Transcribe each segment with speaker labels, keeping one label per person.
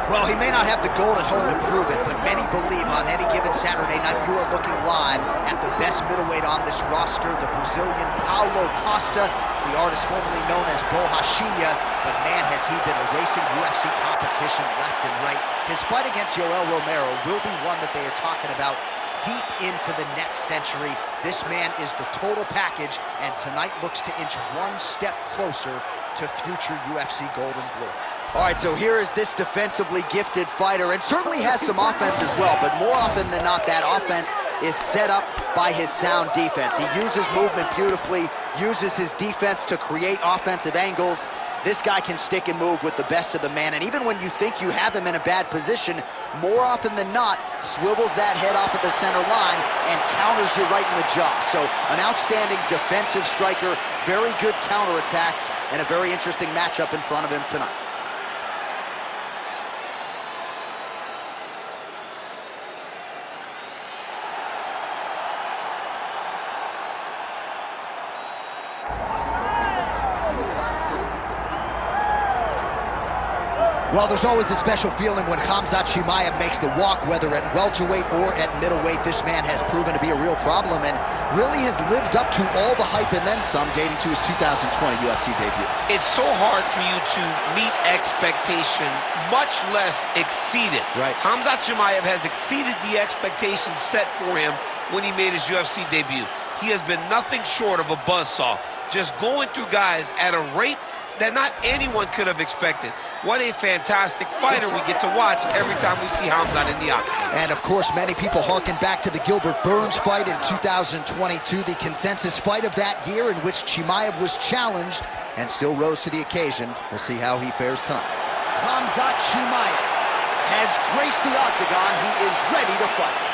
Speaker 1: Well, he may not have the gold at home to prove it, but many believe on any given Saturday night you are looking live at the best middleweight on this roster, the Brazilian Paulo Costa, the artist formerly known as Borrachinha, but man, has he been erasing UFC competition left and right. His fight against Yoel Romero will be one that they are talking about deep into the next century. This man is the total package, and tonight looks to inch one step closer to future UFC gold and blue. All right, so here is this defensively gifted fighter, and certainly has some offense as well, but more often than not, that offense is set up by his sound defense. He uses movement beautifully, uses his defense to create offensive angles. This guy can stick and move with the best of the man, and even when you think you have him in a bad position, more often than not, swivels that head off at the center line and counters you right in the jaw. So an outstanding defensive striker, very good counterattacks, and a very interesting matchup in front of him tonight. Well, there's always a special feeling when Khamzat Chimaev makes the walk, whether at welterweight or at middleweight. This man has proven to be a real problem and really has lived up to all the hype and then some, dating to his 2020 UFC debut.
Speaker 2: It's so hard for you to meet expectation, much less exceed it.
Speaker 1: Right.
Speaker 2: Khamzat Chimaev has exceeded the expectations set for him when he made his UFC debut. He has been nothing short of a buzzsaw, just going through guys at a rate that not anyone could have expected. What a fantastic fighter we get to watch every time we see Khamzat in the octagon.
Speaker 1: And of course, many people harken back to the Gilbert Burns fight in 2022, the consensus fight of that year in which Chimaev was challenged and still rose to the occasion. We'll see how he fares tonight. Khamzat Chimaev has graced the octagon. He is ready to fight.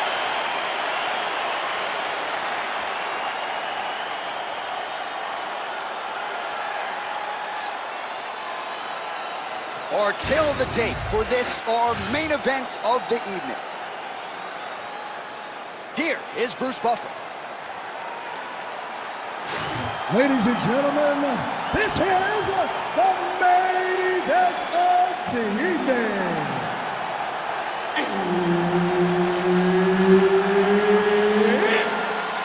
Speaker 1: Our tale of the tape for this, our main event of the evening. Here is Bruce Buffer.
Speaker 3: Ladies and gentlemen, this is the main event of the evening. It's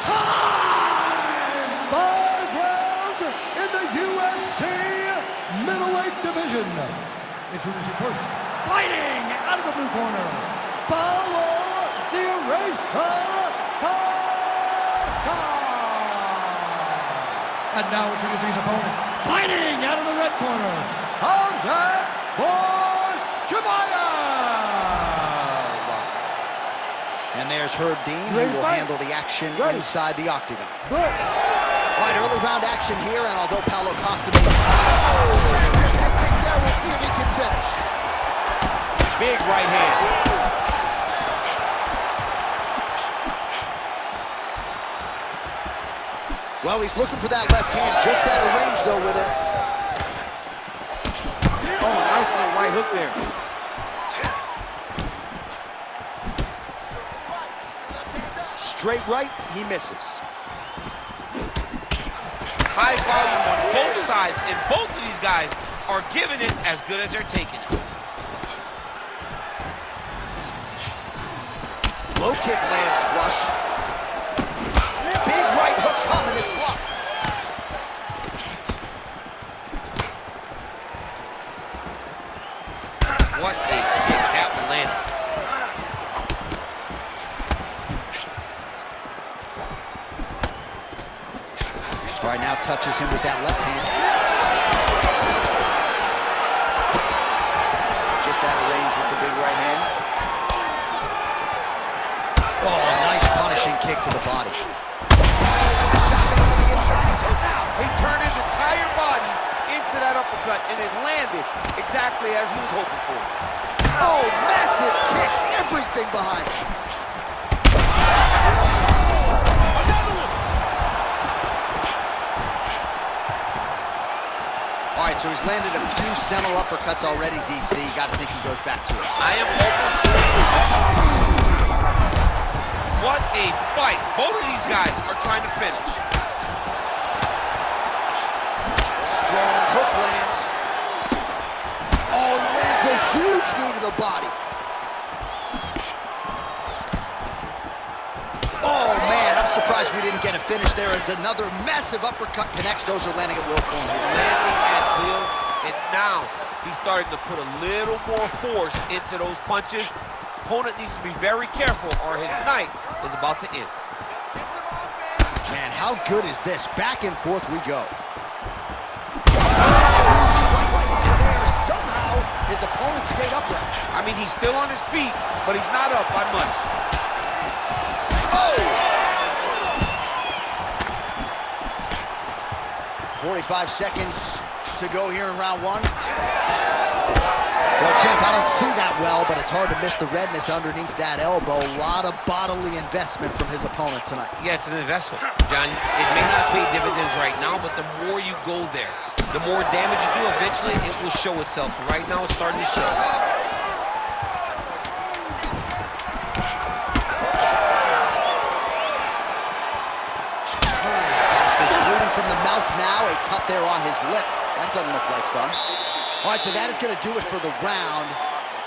Speaker 3: time! 5 rounds in the UFC middleweight division. Introducing first, fighting out of the blue corner, Paulo the Eraser Costa. And now introducing his opponent, fighting out of the red corner, Khamzat Chimaev.
Speaker 1: And there's Herb Dean, who will handle the action inside the octagon. All right, early round action here, and although Paulo Costa may... we'll see if he can finish.
Speaker 2: Big right hand.
Speaker 1: Well, he's looking for that left hand, just out of range, though, with it.
Speaker 2: Oh, nice little right hook there.
Speaker 1: Straight right, he misses.
Speaker 2: High volume on both sides, and both of these guys are giving it as good as they're taking it.
Speaker 1: Low kick lands flush. Big right hook coming is blocked.
Speaker 2: What a kick that one landed.
Speaker 1: Right now touches him with that left hand. Just out of range with the big right hand. Oh, nice punishing kick to the body.
Speaker 2: He turned his entire body into that uppercut, and it landed exactly as he was hoping for.
Speaker 1: Oh, massive kick. Everything behind him. All right, so he's landed a few seminal uppercuts already, DC. Got to think he goes back to it.
Speaker 2: I am hoping. What a fight. Both of these guys are trying to finish.
Speaker 1: knee to the body. Oh, man, I'm surprised we didn't get a finish there as another massive uppercut connects. Those are landing at will for him.
Speaker 2: Landing at will, and now he's starting to put a little more force into those punches. Opponent needs to be very careful or his night is about to end.
Speaker 1: Man, how good is this? Back and forth we go. Somehow, his opponent stayed upright.
Speaker 2: I mean, he's still on his feet, but he's not up by much.
Speaker 1: Oh! 45 seconds to go here in round one. Well, champ, I don't see that well, but it's hard to miss the redness underneath that elbow. A lot of bodily investment from his opponent tonight.
Speaker 2: Yeah, it's an investment, John. It may not pay dividends right now, but the more you go there, the more damage you do, eventually it will show itself. Right now, it's starting to show.
Speaker 1: Costa's bleeding from the mouth now. A cut there on his lip. That doesn't look like fun. All right, so that is going to do it for the round.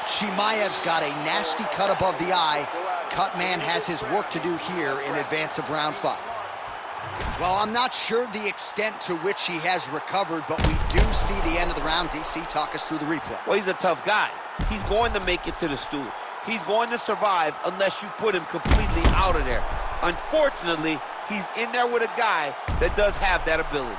Speaker 1: Chimaev's got a nasty cut above the eye. Cut man has his work to do here in advance of round 5. Well, I'm not sure the extent to which he has recovered, but we do see the end of the round. DC, talk us through the replay.
Speaker 2: Well, he's a tough guy. He's going to make it to the stool. He's going to survive unless you put him completely out of there. Unfortunately, he's in there with a guy that does have that ability.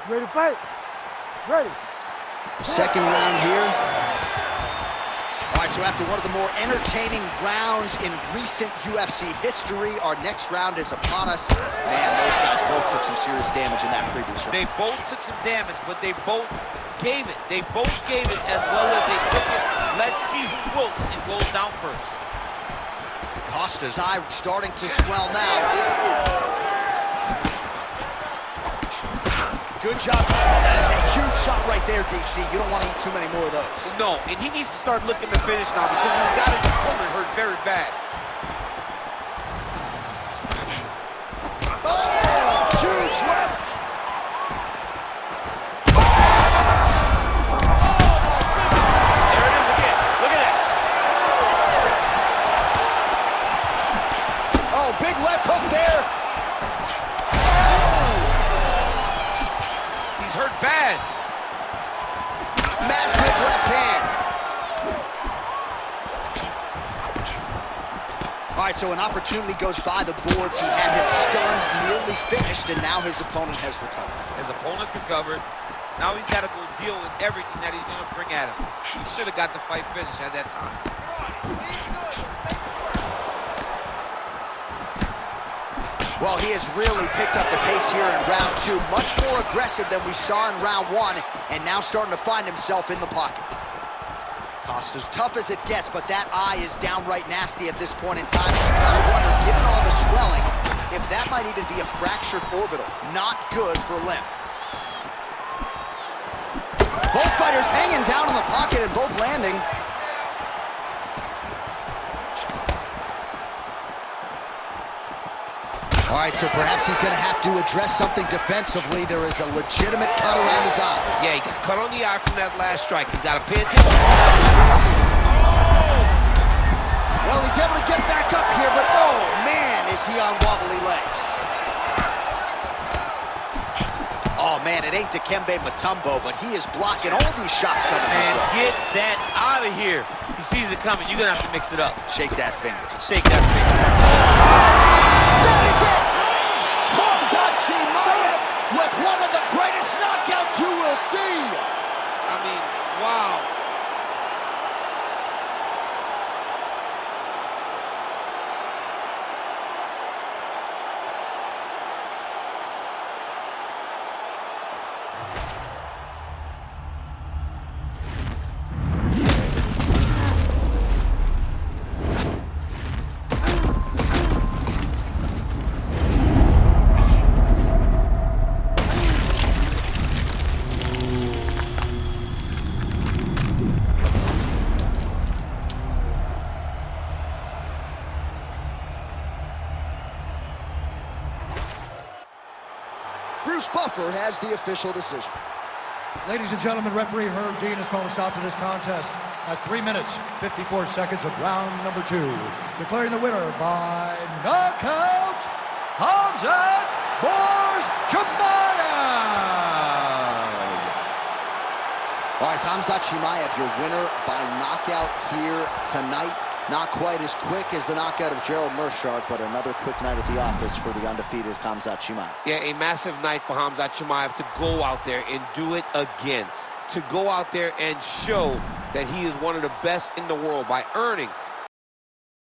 Speaker 3: Ready to fight? Ready.
Speaker 1: Second round here. All right, so after one of the more entertaining rounds in recent UFC history, our next round is upon us. Man, those guys both took some serious damage in that previous round.
Speaker 2: They both took some damage, but they both gave it. They both gave it as well as they took it. Let's see who wilts and goes down first.
Speaker 1: Costa's eye starting to swell now. Good job. That is a huge shot right there, DC. You don't want to eat too many more of those.
Speaker 2: No, and he needs to start looking to finish now because he's got his opponent hurt very bad.
Speaker 1: Oh, huge left.
Speaker 2: There it is again. Look at that.
Speaker 1: Oh, big left hook there.
Speaker 2: Hurt bad.
Speaker 1: Massive left hand. All right, so an opportunity goes by the boards. He had him stunned, nearly finished, and now his opponent has recovered.
Speaker 2: His opponent recovered. Now he's got to go deal with everything that he's going to bring at him. He should have got the fight finished at that time.
Speaker 1: Well, he has really picked up the pace here in round 2. Much more aggressive than we saw in round 1, and now starting to find himself in the pocket. Costa's tough as it gets, but that eye is downright nasty at this point in time. You gotta wonder, given all the swelling, if that might even be a fractured orbital. Not good for Lim. Both fighters hanging down in the pocket and both landing. All right, so perhaps he's going to have to address something defensively. There is a legitimate cut around his eye.
Speaker 2: Yeah, he got cut on the eye from that last strike. He's got to pay attention.
Speaker 1: Well, he's able to get back up here, but oh, man, is he on wobbly legs. Oh, man, it ain't Dikembe Mutombo, but he is blocking all these shots coming his
Speaker 2: Man,
Speaker 1: way.
Speaker 2: get that out of here. He sees it coming. You're going to have to mix it up.
Speaker 1: Shake that finger.
Speaker 2: Shake that finger.
Speaker 1: That is it! Khamzat Chimaev with one of the greatest knockouts you will see!
Speaker 2: I mean, wow.
Speaker 4: Bruce Buffer has the official decision.
Speaker 3: Ladies and gentlemen, referee Herb Dean has called a stop to this contest at 3 minutes, 54 seconds of round number 2. Declaring the winner by knockout, Khamzat Chimaev.
Speaker 4: All right, Khamzat Chimaev, your winner by knockout here tonight. Not quite as quick as the knockout of Gerald Meerschaert, but another quick night at the office for the undefeated Khamzat Chimaev.
Speaker 2: Yeah, a massive night for Khamzat Chimaev to go out there and do it again. To go out there and show that he is one of the best in the world by earning